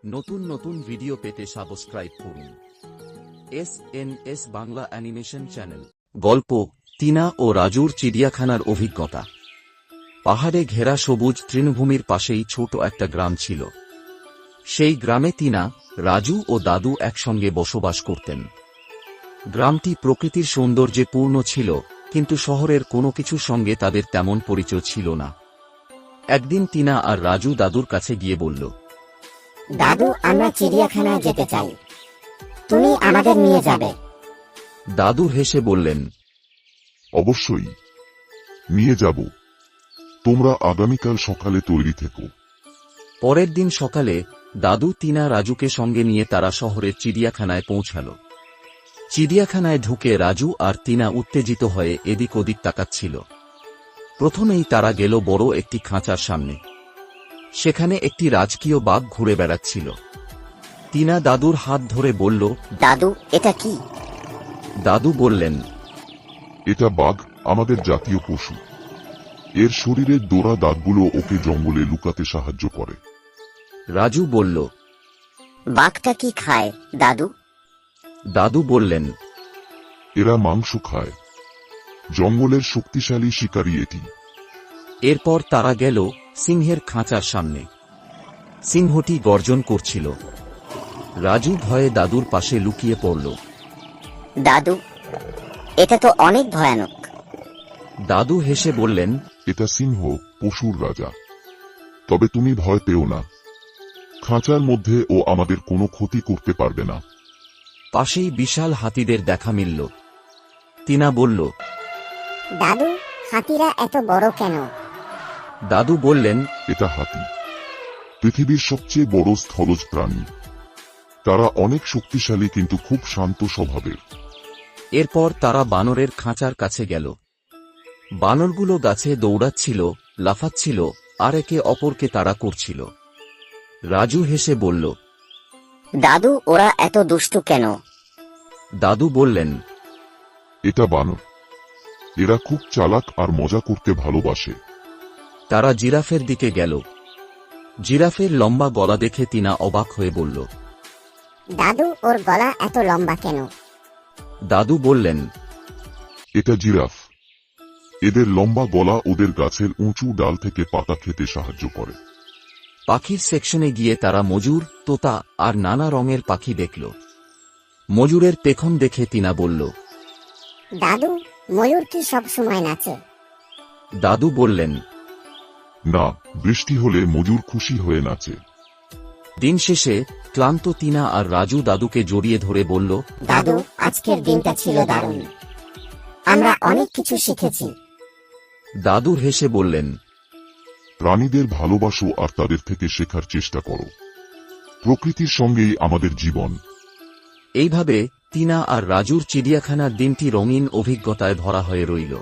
নতুন নতুন ভিডিও পেতে সাবস্ক্রাইব করুন এসএনএস বাংলা অ্যানিমেশন চ্যানেল। গল্প টিনা ও রাজুর চিড়িয়াখানার অভিজ্ঞতা। পাহাড়ে ঘেরা সবুজ তৃণভূমির পাশেই ছোট একটা গ্রাম ছিল। সেই গ্রামে টিনা, রাজু ও দাদু একসঙ্গে বসবাস করতেন। গ্রামটি প্রকৃতির সৌন্দর্যে পূর্ণ ছিল, কিন্তু শহরের কোনো কিছুর সঙ্গে তাদের তেমন পরিচয় ছিল না। একদিন টিনা আর রাজু দাদুর কাছে গিয়ে বলল, দাদু, আমরা চিড়িয়াখানায় যেতে চাই, তুমি আমাদের নিয়ে যাবে? দাদু হেসে বললেন, অবশ্যই নিয়ে যাব। তোমরা আগামীকাল সকালে তৈরি থেকো। পরের দিন সকালে দাদু টিনা রাজুকে সঙ্গে নিয়ে তারা শহরের চিড়িয়াখানায় পৌঁছাল। চিড়িয়াখানায় ঢুকে রাজু আর টিনা উত্তেজিত হয়ে এদিক ওদিক তাকাচ্ছিল। প্রথমেই তারা গেল বড় একটি খাঁচার সামনে। সেখানে একটি রাজকীয় বাঘ ঘুরে বেড়াচ্ছিল। টিনা দাদুর হাত ধরে বলল, দাদু, এটা কি? দাদু বললেন, এটা বাঘ, আমাদের জাতীয় পশু। এর শরীরের ডোরা দাগগুলো ওকে জঙ্গলে লুকাতে সাহায্য করে। রাজু বলল, বাঘটা কি খায় দাদু? দাদু বললেন, এরা মাংস খায়। জঙ্গলের শক্তিশালী শিকারী এটি। এরপর তারা গেল সিংহের খাঁচার সামনে। সিংহটি গর্জন করছিল। রাজু ভয়ে দাদুর পাশে লুকিয়ে পড়ল। দাদু, এটা তো অনেক ভয়ানক। দাদু হেসে বললেন, এটা সিংহ, পশুর রাজা। তবে তুমি ভয় পেও না, খাঁচার মধ্যে ও আমাদের কোনো ক্ষতি করতে পারবে না। পাশেই বিশাল হাতিদের দেখা মিলল। টিনা বলল, দাদু, হাতিরা এত বড় কেন? দাদু বললেন, এটা হাতি, পৃথিবীর সবচেয়ে বড় স্থলজ প্রাণী। তারা অনেক শক্তিশালী কিন্তু খুব শান্ত স্বভাবের। এরপর তারা বানরের খাঁচার কাছে গেল। বানরগুলো গাছে দৌড়াচ্ছিল, লাফাচ্ছিল আর একে অপরকে তাড়া করছিল। রাজু হেসে বলল, দাদু, ওরা এত দুষ্টু কেন? দাদু বললেন, এটা বানর, এরা খুব চালাক আর মজা করতে ভালোবাসে। তারা জিরাফের দিকে গেল। জিরাফের লম্বা গলা দেখে টিনা অবাক হয়ে বলল, দাদু, ওর গলা এত লম্বা কেন? দাদু বললেন, এটা জিরাফ। এদের লম্বা গলা ওদের গাছের উঁচু ডাল থেকে পাতা খেতে সাহায্য করে। পাখির সেকশনে গিয়ে তারা মজুর, তোতা আর নানা রঙের পাখি দেখল। মজুরের পেখম দেখে টিনা বলল, দাদু, ময়ূর কি সব সময় নাচে? দাদু বললেন, না, বৃষ্টি হলে মজুর খুশি হয়ে নাচে। দিন শেষে ক্লান্ত টিনা আর রাজু দাদুকে জড়িয়ে ধরে বলল, দাদু, আজকের দিনটা ছিল দারুণ, আমরা অনেক কিছু শিখেছি। দাদু হেসে বললেন, প্রাণীদের ভালোবাসো আর তাদের থেকে শেখার চেষ্টা করো। প্রকৃতির সঙ্গেই আমাদের জীবন। এইভাবে টিনা আর রাজুর চিড়িয়াখানার দিনটি রঙিন অভিজ্ঞতায় ভরা হয়ে রইল।